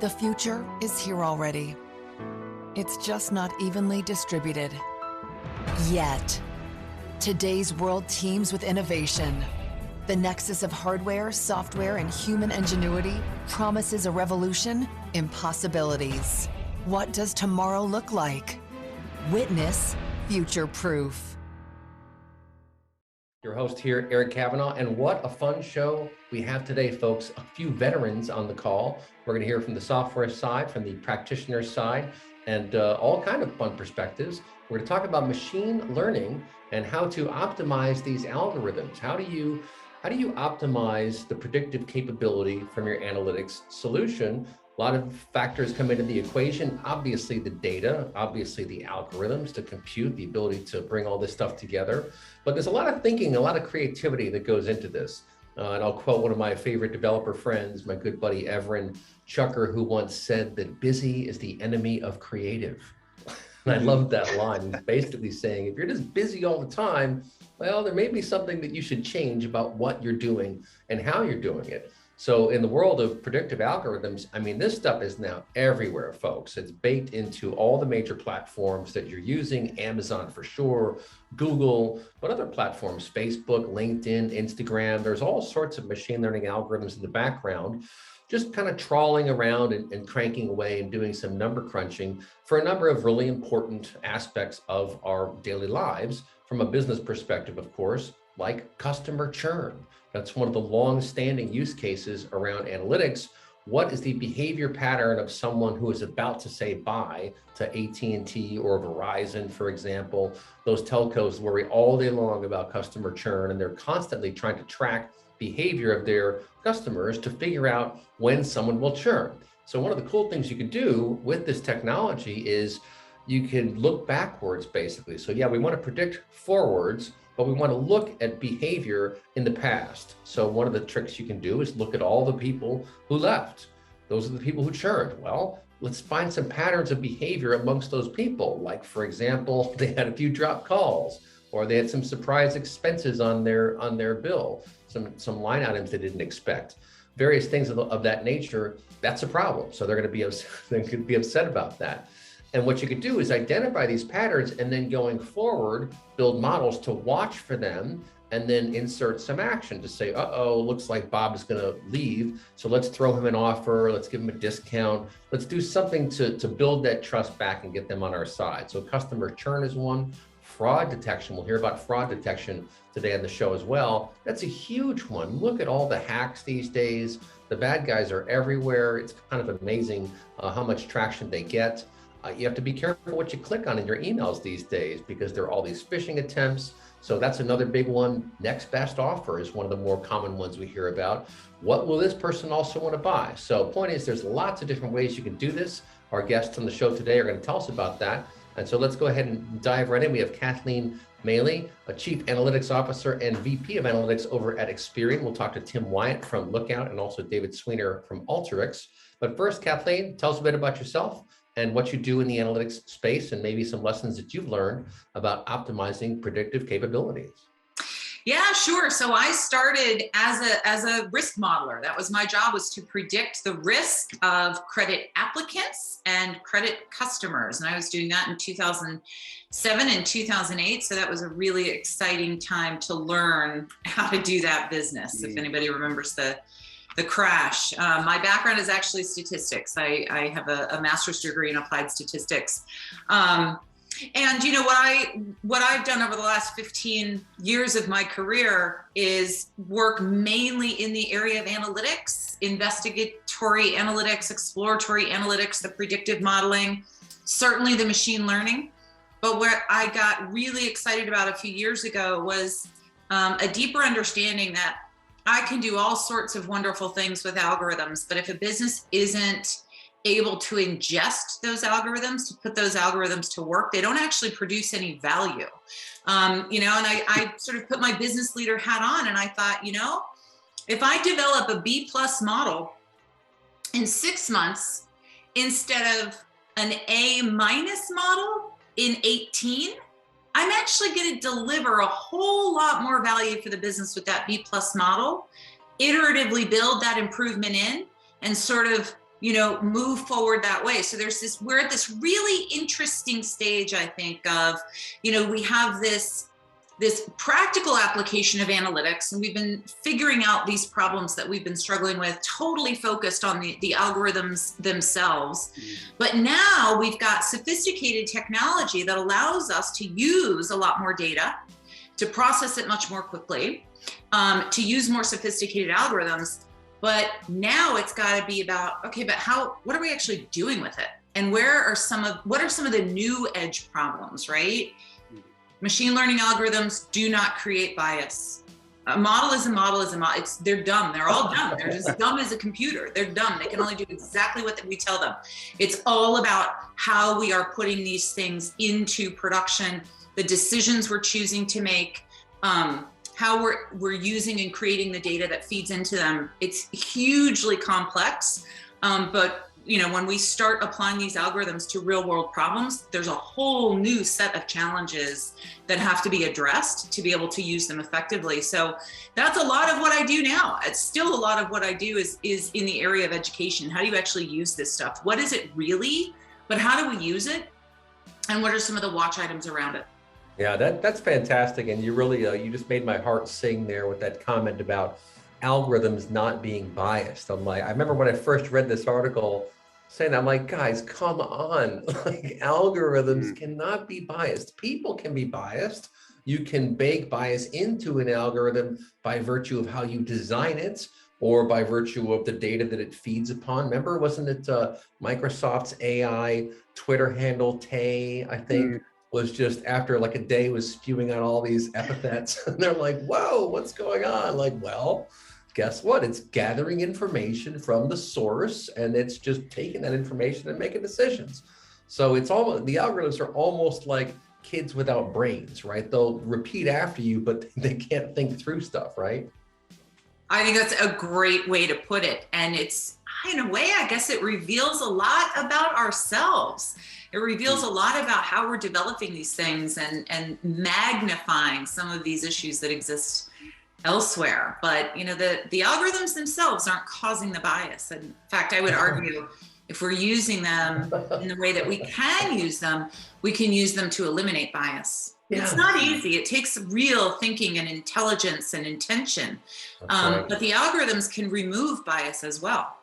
The future is here already. It's just not evenly distributed. Yet. Today's world teems with innovation. The nexus of hardware, software, and human ingenuity promises a revolution in possibilities. What does tomorrow look like? Witness Future Proof. Your host here, Eric Kavanagh, and what a fun show we have today, folks. A few veterans on the call. We're going to hear from the software side, from the practitioner side, and all kind of fun perspectives. We're going to talk about machine learning and how to optimize these algorithms. How do you optimize the predictive capability from your analytics solution? A lot of factors come into the equation. Obviously the data, obviously the algorithms, the compute, the ability to bring all this stuff together. But there's a lot of thinking, a lot of creativity that goes into this. And I'll quote one of my favorite developer friends, my good buddy Everin Chucker, who once said that busy is the enemy of creative. And I love that line. He's basically saying, if you're just busy all the time, well, there may be something that you should change about what you're doing and how you're doing it. So in the world of predictive algorithms, I mean, this stuff is now everywhere, folks. It's baked into all the major platforms that you're using, Amazon for sure, Google, but other platforms, Facebook, LinkedIn, Instagram. There's all sorts of machine learning algorithms in the background, just kind of trawling around and cranking away and doing some number crunching for a number of really important aspects of our daily lives from a business perspective, of course, like customer churn. That's one of the long-standing use cases around analytics. What is the behavior pattern of someone who is about to say bye to AT&T or Verizon, for example, those telcos worry all day long about customer churn, and they're constantly trying to track behavior of their customers to figure out when someone will churn. So one of the cool things you can do with this technology is you can look backwards, basically. So yeah, we want to predict forwards, but we want to look at behavior in the past. So one of the tricks you can do is look at all the people who left. Those are the people who churned. Well, let's find some patterns of behavior amongst those people. Like, for example, they had a few dropped calls, or they had some surprise expenses on their bill, some line items they didn't expect. Various things of that nature. That's a problem. So they're going to be upset about that. And what you could do is identify these patterns, and then going forward, build models to watch for them, and then insert some action to say, uh-oh, looks like Bob is going to leave. So let's throw him an offer. Let's give him a discount. Let's do something to build that trust back and get them on our side. So customer churn is one. Fraud detection. We'll hear about fraud detection today on the show as well. That's a huge one. Look at all the hacks these days. The bad guys are everywhere. It's kind of amazing how much traction they get. You have to be careful what you click on in your emails these days, because there are all these phishing attempts. So that's another big one. Next best offer is one of the more common ones we hear about. What will this person also want to buy? So point is, there's lots of different ways you can do this. Our guests on the show today are going to tell us about that. And so let's go ahead and dive right in. We have Kathleen Maley, a Chief Analytics Officer and VP of Analytics over at Experian. We'll talk to Tim Wyatt from Lookout and also David Sweener from Alteryx. But first, Kathleen, tell us a bit about yourself and what you do in the analytics space, and maybe some lessons that you've learned about optimizing predictive capabilities. Yeah, sure. So I started as a risk modeler. That was my job, was to predict the risk of credit applicants and credit customers. And I was doing that in 2007 and 2008. So that was a really exciting time to learn how to do that business. If anybody remembers the crash. My background is actually statistics. I have a master's degree in applied statistics. And you know, what I've done over the last 15 years of my career is work mainly in the area of analytics, investigatory analytics, exploratory analytics, the predictive modeling, certainly the machine learning. But where I got really excited about a few years ago was a deeper understanding that I can do all sorts of wonderful things with algorithms, but if a business isn't able to ingest those algorithms, to put those algorithms to work, they don't actually produce any value. You know, and I sort of put my business leader hat on, and I thought, you know, if I develop a B+ model in 6 months instead of an A- model in 18, I'm actually going to deliver a whole lot more value for the business with that B+ model, iteratively build that improvement in, and sort of move forward that way. So we're at this really interesting stage, I think, of, we have this practical application of analytics, and we've been figuring out these problems that we've been struggling with, totally focused on the algorithms themselves. But now we've got sophisticated technology that allows us to use a lot more data, to process it much more quickly, to use more sophisticated algorithms. But now it's got to be about, okay, but what are we actually doing with it? And what are some of the new edge problems, right? Machine learning algorithms do not create bias. A model is a model is a model. They're dumb. They're all dumb. They're just dumb as a computer. They're dumb. They can only do exactly what we tell them. It's all about how we are putting these things into production, the decisions we're choosing to make, how we're using and creating the data that feeds into them. It's hugely complex, but when we start applying these algorithms to real world problems, there's a whole new set of challenges that have to be addressed to be able to use them effectively. So that's a lot of what I do now. It's still a lot of what I do is in the area of education. How do you actually use this stuff? What is it really? But how do we use it? And what are some of the watch items around it? Yeah, that's fantastic. And you really, you just made my heart sing there with that comment about algorithms not being biased. I remember when I first read this article saying, I'm like, guys, come on, like algorithms cannot be biased. People can be biased. You can bake bias into an algorithm by virtue of how you design it, or by virtue of the data that it feeds upon. Remember, wasn't it Microsoft's AI Twitter handle, Tay, I think, was just after like a day was spewing out all these epithets. And they're like, whoa, what's going on? Like, well, guess what? It's gathering information from the source, and it's just taking that information and making decisions. So it's almost, the algorithms are almost like kids without brains, right? They'll repeat after you, but they can't think through stuff, right? I think that's a great way to put it. And it's, in a way, I guess it reveals a lot about ourselves. It reveals a lot about how we're developing these things and magnifying some of these issues that exist elsewhere. But the algorithms themselves aren't causing the bias. And in fact, I would argue if we're using them in the way that we can use them, we can use them to eliminate bias. Yeah. It's not easy. It takes real thinking and intelligence and intention. Right. But the algorithms can remove bias as well.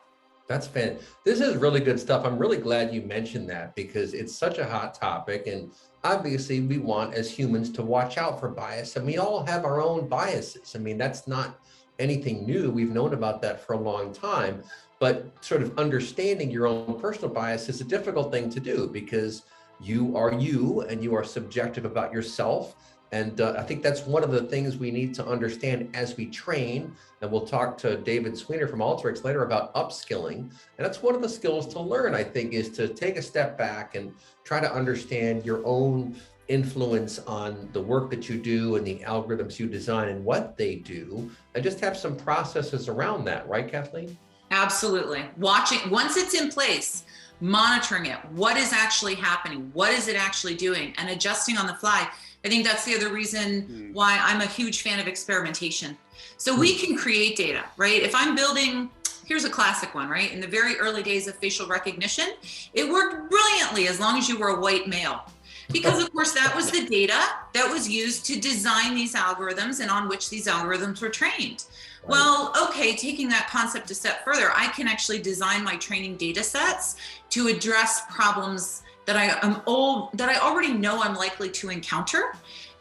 That's fantastic. This is really good stuff. I'm really glad you mentioned that, because it's such a hot topic. And obviously we want as humans to watch out for bias, and we all have our own biases. I mean, that's not anything new. We've known about that for a long time, but sort of understanding your own personal bias is a difficult thing to do, because you are you and you are subjective about yourself. And I think that's one of the things we need to understand as we train. And we'll talk to David Sweener from Alteryx later about upskilling. And that's one of the skills to learn, I think, is to take a step back and try to understand your own influence on the work that you do and the algorithms you design and what they do, and just have some processes around that. Right, Kathleen? Absolutely. Watching, once it's in place, monitoring it, what is actually happening, what is it actually doing, and adjusting on the fly. I think that's the other reason why I'm a huge fan of experimentation. So we can create data, right? If I'm building, here's a classic one, right? In the very early days of facial recognition, it worked brilliantly as long as you were a white male. Because of course that was the data that was used to design these algorithms and on which these algorithms were trained. Right. Well, okay, taking that concept a step further, I can actually design my training data sets to address problems that I already know I'm likely to encounter,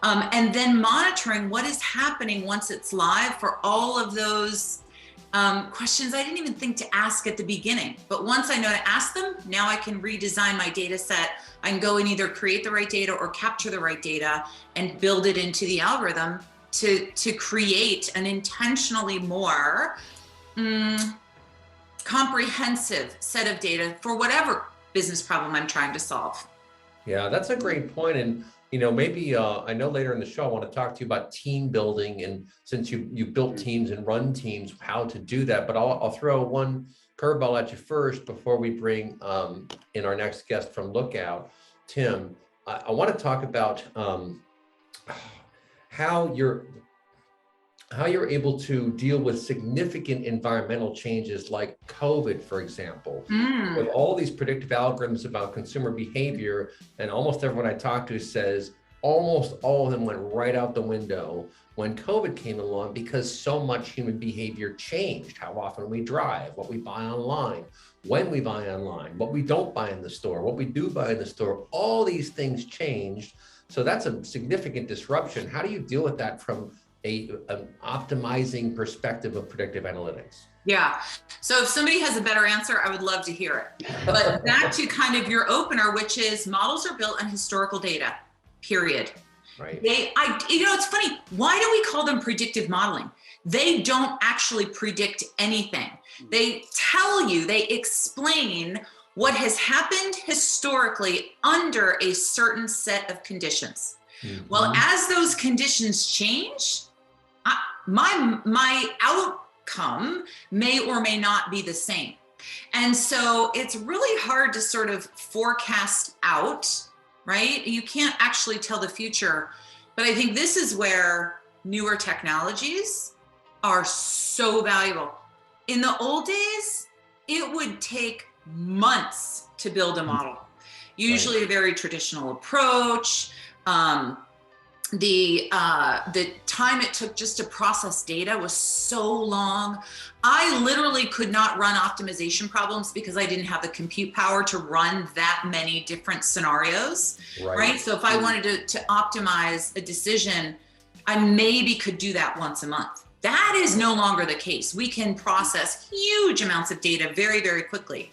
and then monitoring what is happening once it's live for all of those questions I didn't even think to ask at the beginning. But once I know to ask them, now I can redesign my data set. I can go and either create the right data or capture the right data and build it into the algorithm to create an intentionally more comprehensive set of data for whatever business problem I'm trying to solve. Yeah, that's a great point. And maybe I know later in the show I want to talk to you about team building, and since you built teams and run teams, how to do that. But I'll throw one curveball at you first before we bring in our next guest from Lookout, Tim. I want to talk about how how you're able to deal with significant environmental changes like COVID, for example. With all these predictive algorithms about consumer behavior, and almost everyone I talk to says almost all of them went right out the window when COVID came along, because so much human behavior changed. How often we drive, what we buy online, when we buy online, what we don't buy in the store, what we do buy in the store, all these things changed. So that's a significant disruption. How do you deal with that from an optimizing perspective of predictive analytics? Yeah. So if somebody has a better answer, I would love to hear it. But back to kind of your opener, which is models are built on historical data, period. Right. It's funny. Why do we call them predictive modeling? They don't actually predict anything. They tell you, they explain what has happened historically under a certain set of conditions. Well, as those conditions change, my outcome may or may not be the same. And so it's really hard to sort of forecast out, right? You can't actually tell the future, but I think this is where newer technologies are so valuable. In the old days, it would take months to build a model, usually a very traditional approach. The time it took just to process data was so long. I literally could not run optimization problems because I didn't have the compute power to run that many different scenarios, right? So if I wanted to optimize a decision, I maybe could do that once a month. That is no longer the case. We can process huge amounts of data very, very quickly.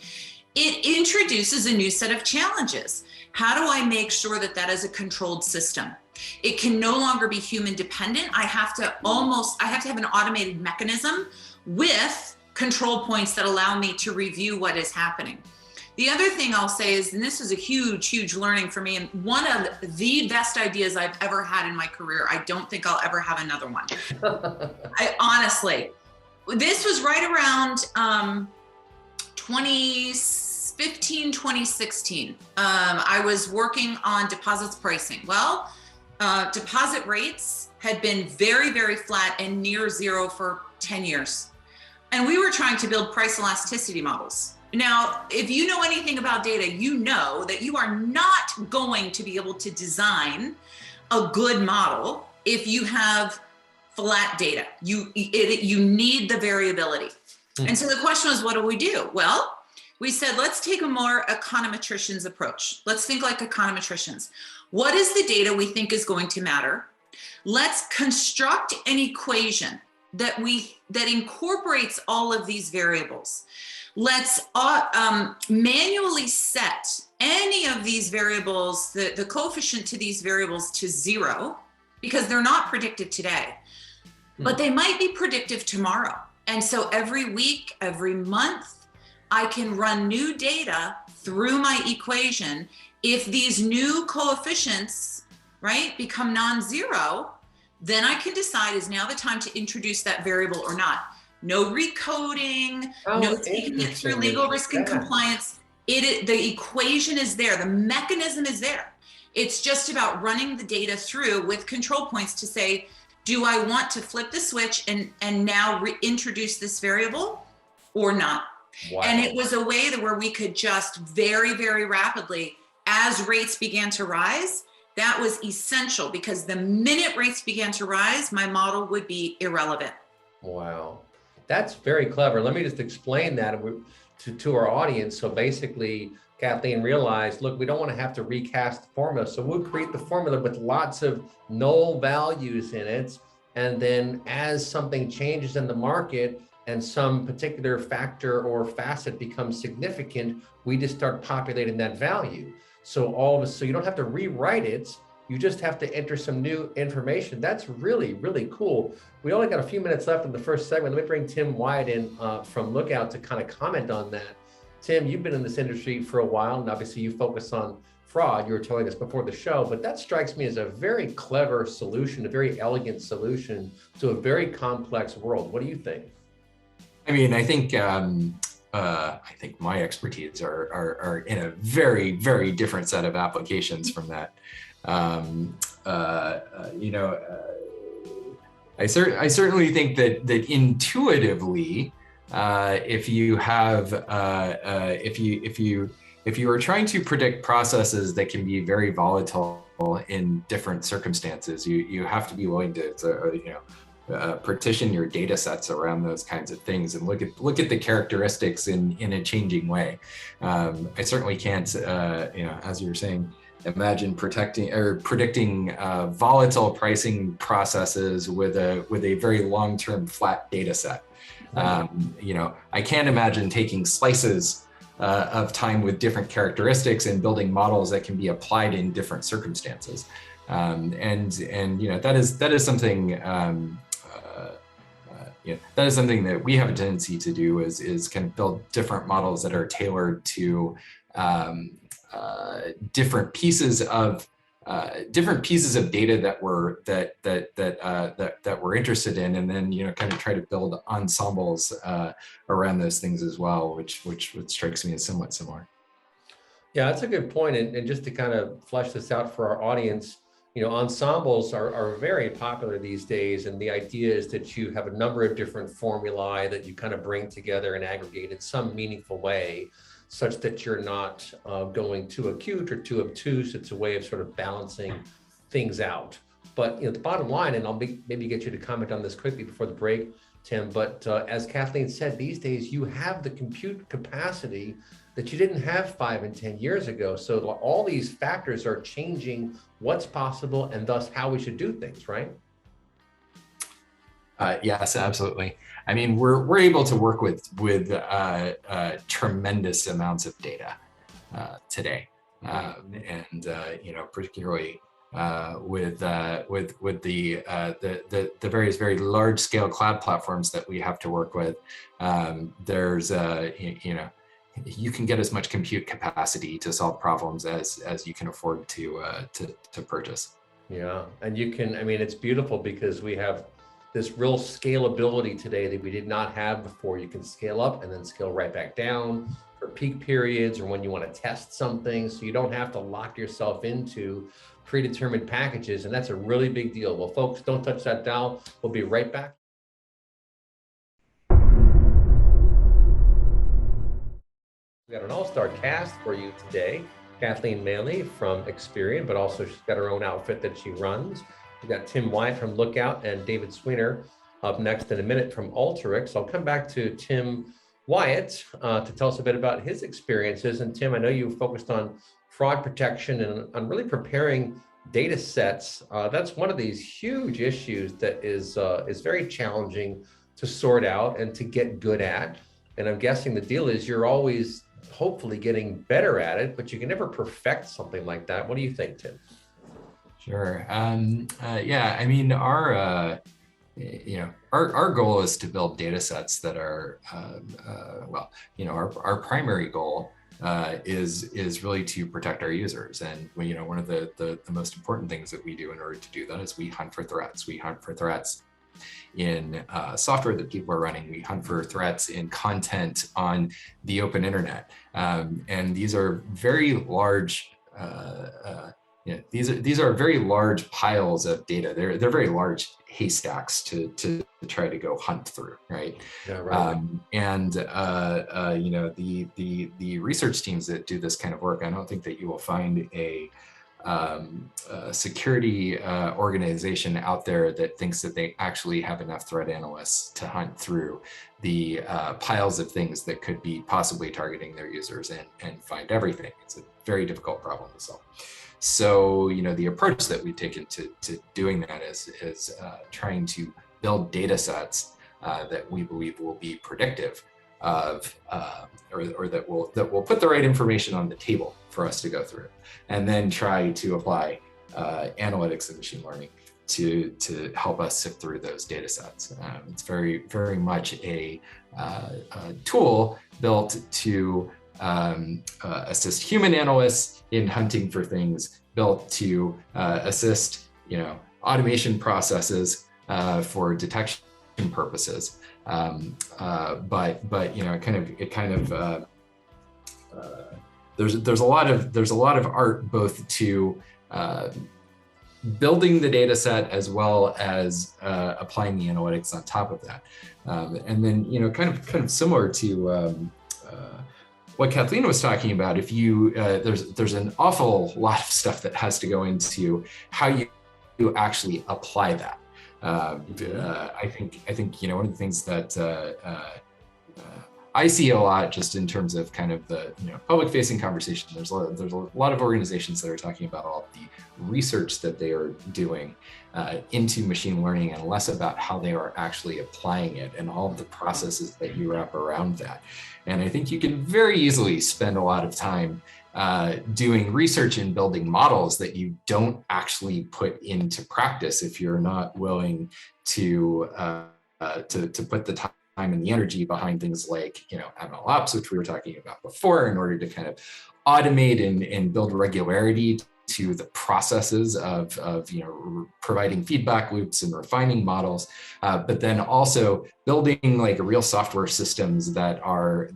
It introduces a new set of challenges. How do I make sure that that is a controlled system? It can no longer be human dependent. I have to have an automated mechanism with control points that allow me to review what is happening. The other thing I'll say is, and this is a huge, huge learning for me, and one of the best ideas I've ever had in my career. I don't think I'll ever have another one. Honestly, this was right around 2015, 2016. I was working on deposits pricing. Well, deposit rates had been very, very flat and near zero for 10 years. And we were trying to build price elasticity models. Now, if you know anything about data, you know that you are not going to be able to design a good model if you have flat data. You need the variability. And so the question was, what do we do? Well, we said, let's take a more econometrician's approach. Let's think like econometricians. What is the data we think is going to matter? Let's construct an equation that incorporates all of these variables. Let's manually set any of these variables, the coefficient to these variables, to zero, because they're not predictive today, but they might be predictive tomorrow. And so every week, every month, I can run new data through my equation. If these new coefficients, right, become non-zero, then I can decide, is now the time to introduce that variable or not. No recoding, no taking it through legal risk and compliance. The equation is there, the mechanism is there. It's just about running the data through with control points to say, do I want to flip the switch and now reintroduce this variable or not? Wow. And it was a way where we could just very, very rapidly, as rates began to rise, that was essential, because the minute rates began to rise, my model would be irrelevant. Wow. That's very clever. Let me just explain that to our audience. So basically, Kathleen realized, look, we don't want to have to recast the formula. So we'll create the formula with lots of null values in it. And then as something changes in the market and some particular factor or facet becomes significant, we just start populating that value. So so you don't have to rewrite it. You just have to enter some new information. That's really, really cool. We only got a few minutes left in the first segment. Let me bring Tim Wyatt in from Lookout to kind of comment on that. Tim, you've been in this industry for a while, and obviously you focus on fraud. You were telling us before the show, but that strikes me as a very clever solution, a very elegant solution to a very complex world. What do you think? I mean, I think my expertise are in a very, very different set of applications from that. I certainly think that intuitively, if you have if you are trying to predict processes that can be very volatile in different circumstances, you have to be willing to partition your data sets around those kinds of things and look at the characteristics in a changing way. I certainly can't, as you were saying, imagine predicting volatile pricing processes with a very long-term flat data set. I can't imagine taking slices of time with different characteristics and building models that can be applied in different circumstances. That is something. That is something that we have a tendency to do is kind of build different models that are tailored to different pieces of data that we're interested in, and then kind of try to build ensembles around those things as well, which strikes me as somewhat similar. Yeah, that's a good point. And just to kind of flesh this out for our audience, ensembles are very popular these days. And the idea is that you have a number of different formulae that you kind of bring together and aggregate in some meaningful way, such that you're not going too acute or too obtuse. It's a way of sort of balancing things out. But the bottom line, and I'll maybe get you to comment on this quickly before the break, Tim, but as Kathleen said, these days you have the compute capacity that you didn't have 5 and 10 years ago. So all these factors are changing what's possible and thus how we should do things, right? Yes, absolutely. I mean, we're able to work with tremendous amounts of data today, and particularly with the various very large scale cloud platforms that we have to work with. There's you can get as much compute capacity to solve problems as you can afford to purchase. Yeah, and you can. I mean, it's beautiful because we have this real scalability today that we did not have before. You can scale up and then scale right back down for peak periods or when you want to test something. So you don't have to lock yourself into predetermined packages. And that's a really big deal. Well, folks, don't touch that dial. We'll be right back. We got an all-star cast for you today. Kathleen Manley from Experian, but also she's got her own outfit that she runs. We've got Tim Wyatt from Lookout and David Sweener up next in a minute from Alteryx. I'll come back to Tim Wyatt to tell us a bit about his experiences. And Tim, I know you focused on fraud protection and on really preparing data sets. That's one of these huge issues that is very challenging to sort out and to get good at. And I'm guessing the deal is you're always hopefully getting better at it, but you can never perfect something like that. What do you think, Tim? Sure. Yeah, I mean, our goal is to build data sets that are, our primary goal is really to protect our users. And one of the most important things that we do in order to do that is we hunt for threats. We hunt for threats in software that people are running. We hunt for threats in content on the open internet. And these are very large, these are very large piles of data. They're very large haystacks to try to go hunt through, right? Yeah, right. The research teams that do this kind of work, I don't think that you will find a security organization out there that thinks that they actually have enough threat analysts to hunt through the piles of things that could be possibly targeting their users and find everything. It's a very difficult problem to solve. So, the approach that we've taken to doing that is trying to build data sets that we believe will be predictive of, or that will put the right information on the table for us to go through, and then try to apply analytics and machine learning to help us sift through those data sets. It's very, very much a tool built to assist human analysts in hunting for things, built to assist automation processes for detection purposes. There's a lot of art both to building the data set as well as applying the analytics on top of that. And then, kind of similar to what Kathleen was talking about, if you, there's an awful lot of stuff that has to go into how you actually apply that. I think one of the things that I see a lot, just in terms of kind of the public-facing conversation, there's a lot of organizations that are talking about all the research that they are doing into machine learning, and less about how they are actually applying it and all of the processes that you wrap around that. And I think you can very easily spend a lot of time doing research and building models that you don't actually put into practice if you're not willing to put the time and the energy behind things like ML ops, which we were talking about before, in order to kind of automate and build regularity to the processes of providing feedback loops and refining models, but then also building like real software systems that are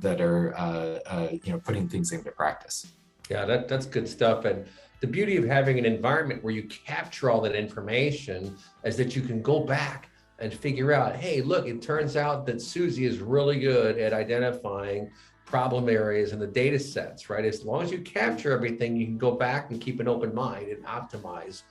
putting things into practice. Yeah, that's good stuff. And the beauty of having an environment where you capture all that information is that you can go back and figure out, hey, look, it turns out that Susie is really good at identifying problem areas in the data sets, right? As long as you capture everything, you can go back and keep an open mind and optimize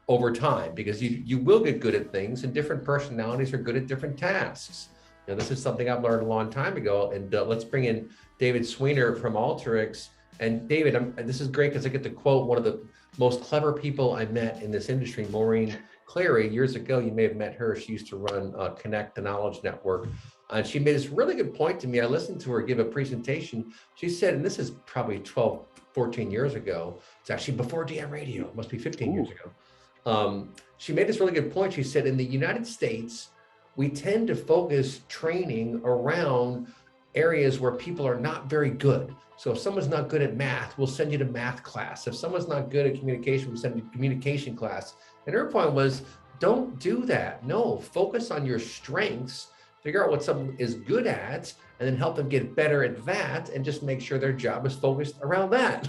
over time, because you will get good at things, and different personalities are good at different tasks. This is something I've learned a long time ago. And let's bring in David Sweener from Alteryx. And David, this is great because I get to quote one of the most clever people I met in this industry, Maureen Clary. Years ago, you may have met her. She used to run Connect, the Knowledge Network. And she made this really good point to me. I listened to her give a presentation. She said, and this is probably 12, 14 years ago. It's actually before DM radio. It must be 15 years ago. She made this really good point. She said, in the United States, we tend to focus training around areas where people are not very good. So if someone's not good at math, we'll send you to math class. If someone's not good at communication, we'll send you to communication class. And her point was, don't do that. No, focus on your strengths, figure out what someone is good at, and then help them get better at that, and just make sure their job is focused around that,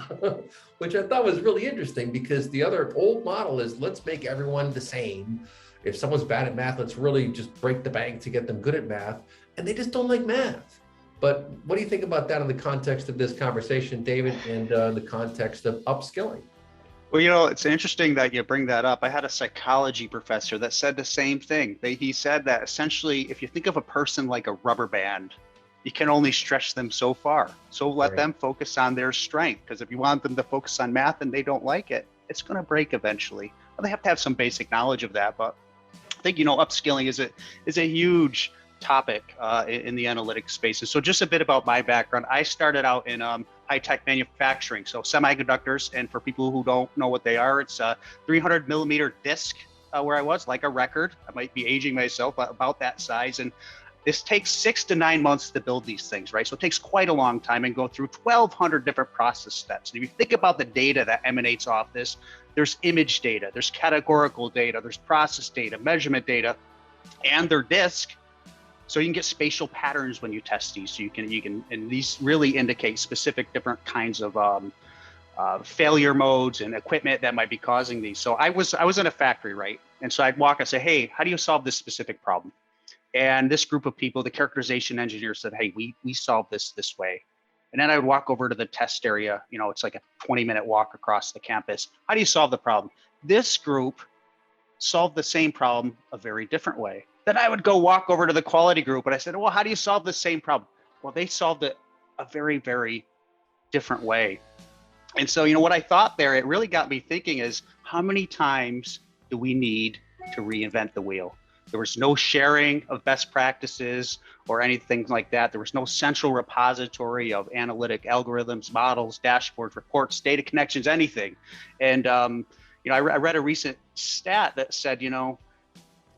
which I thought was really interesting, because the other old model is, let's make everyone the same. If someone's bad at math, let's really just break the bank to get them good at math, and they just don't like math. But what do you think about that in the context of this conversation, David, and the context of upskilling? Well, it's interesting that you bring that up. I had a psychology professor that said the same thing. He said that essentially, if you think of a person like a rubber band, you can only stretch them so far. So let them focus on their strength, because if you want them to focus on math and they don't like it, it's going to break eventually. Well, they have to have some basic knowledge of that. But I think, upskilling is a huge topic in the analytics space. And so just a bit about my background. I started out in high-tech manufacturing, so semiconductors. And for people who don't know what they are, it's a 300 millimeter disc where I was, like a record. I might be aging myself, about that size. And this takes 6 to 9 months to build these things, right? So it takes quite a long time and go through 1,200 different process steps. And if you think about the data that emanates off this, there's image data, there's categorical data, there's process data, measurement data, and their disk. So you can get spatial patterns when you test these. So you can, and these really indicate specific different kinds of failure modes and equipment that might be causing these. So I was in a factory, right? And so I'd walk and say, hey, how do you solve this specific problem? And this group of people, the characterization engineer, said, hey, we solve this way. And then I would walk over to the test area. It's like a 20-minute walk across the campus. How do you solve the problem? This group solved the same problem a very different way. Then I would go walk over to the quality group, and I said, well, how do you solve the same problem? Well, they solved it a very, very different way. And so, what I thought there, it really got me thinking is, how many times do we need to reinvent the wheel? There was no sharing of best practices or anything like that. There was no central repository of analytic algorithms, models, dashboards, reports, data connections, anything. And, I read a recent stat that said,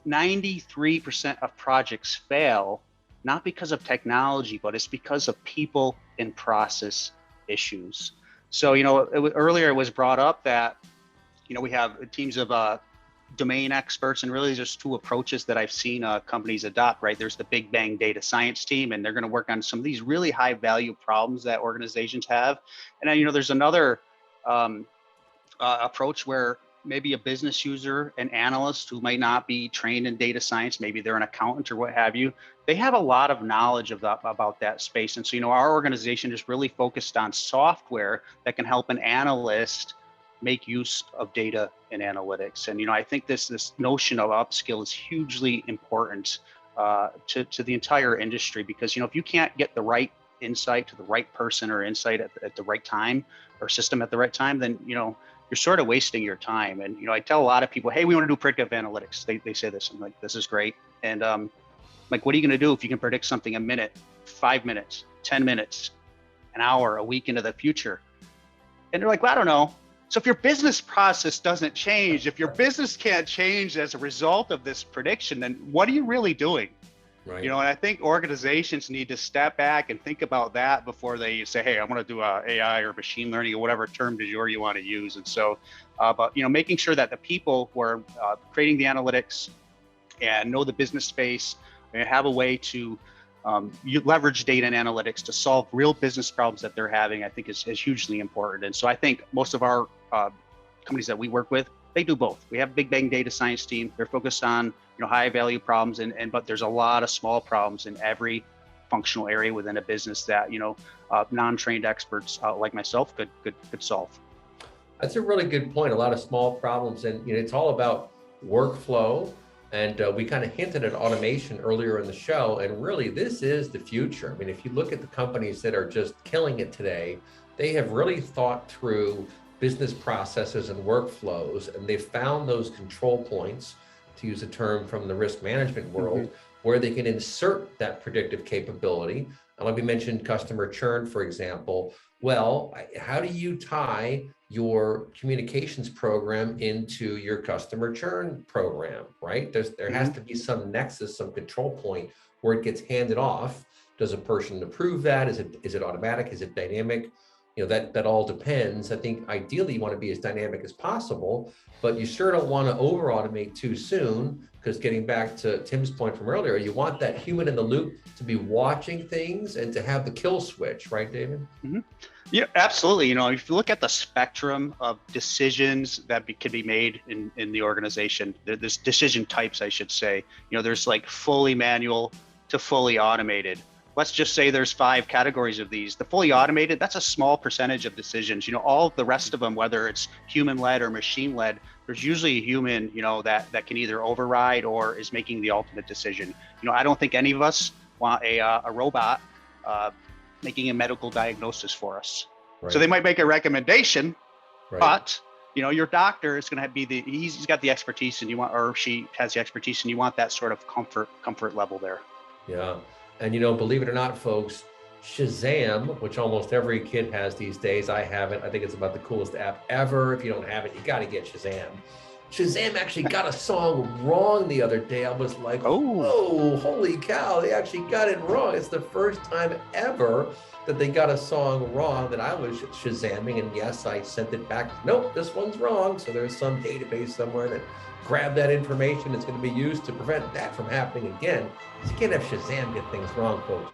93% of projects fail, not because of technology, but it's because of people and process issues. So, earlier it was brought up that, we have teams of domain experts, and really there's two approaches that I've seen companies adopt, right? There's the big bang data science team, and they're going to work on some of these really high value problems that organizations have. And then, there's another approach where maybe a business user, an analyst who might not be trained in data science, maybe they're an accountant or what have you, they have a lot of knowledge about that space. And so, our organization is really focused on software that can help an analyst make use of data and analytics. And, I think this notion of upskill is hugely important to the entire industry, because, if you can't get the right insight to the right person or insight at the right time or system at the right time, then, you're sort of wasting your time. And, I tell a lot of people, hey, we want to do predictive analytics. They say this, I'm like, this is great. And like, what are you going to do if you can predict something a minute, 5 minutes, 10 minutes, an hour, a week into the future? And they're like, well, I don't know. So if your business process doesn't change, if your business can't change as a result of this prediction, then what are you really doing? Right. And I think organizations need to step back and think about that before they say, hey, I want to do AI or machine learning or whatever term du jour you want to use. And so, but, making sure that the people who are creating the analytics and know the business space and have a way to you leverage data and analytics to solve real business problems that they're having, I think is hugely important. And so I think most of our companies that we work with, they do both. We have a big bang data science team. They're focused on high value problems, but there's a lot of small problems in every functional area within a business that non-trained experts like myself could solve. That's a really good point. A lot of small problems, and it's all about workflow. And we kind of hinted at automation earlier in the show, and really this is the future. I mean, if you look at the companies that are just killing it today, they have really thought through business processes and workflows, and they've found those control points, to use a term from the risk management world, where they can insert that predictive capability. Like we mentioned customer churn, for example. Well, how do you tie your communications program into your customer churn program, right? There has to be some nexus, some control point where it gets handed off. Does a person approve that? Is it automatic? Is it dynamic? That all depends. I think ideally you want to be as dynamic as possible, but you sure don't want to over automate too soon, because getting back to Tim's point from earlier, you want that human in the loop to be watching things and to have the kill switch, right, David? Yeah, absolutely. If you look at the spectrum of decisions that can be made in the organization, there's decision types, I should say. There's like fully manual to fully automated. Let's just say there's 5 categories of these. The fully automated, that's a small percentage of decisions. All of the rest of them, whether it's human-led or machine-led, there's usually a human, that can either override or is making the ultimate decision. I don't think any of us want a robot making a medical diagnosis for us. Right. So they might make a recommendation, right, but your doctor is going to he's got the expertise, and or she has the expertise, and you want that sort of comfort level there. Yeah. And believe it or not, folks, Shazam, which almost every kid has these days, I have it. I think it's about the coolest app ever. If you don't have it, you got to get Shazam. Shazam actually got a song wrong the other day. I was like, oh, holy cow, they actually got it wrong. It's the first time ever that they got a song wrong that I was Shazamming. And yes, I sent it back. Nope, this one's wrong. So there's some database somewhere that grabbed that information. It's going to be used to prevent that from happening again. You can't have Shazam get things wrong, folks.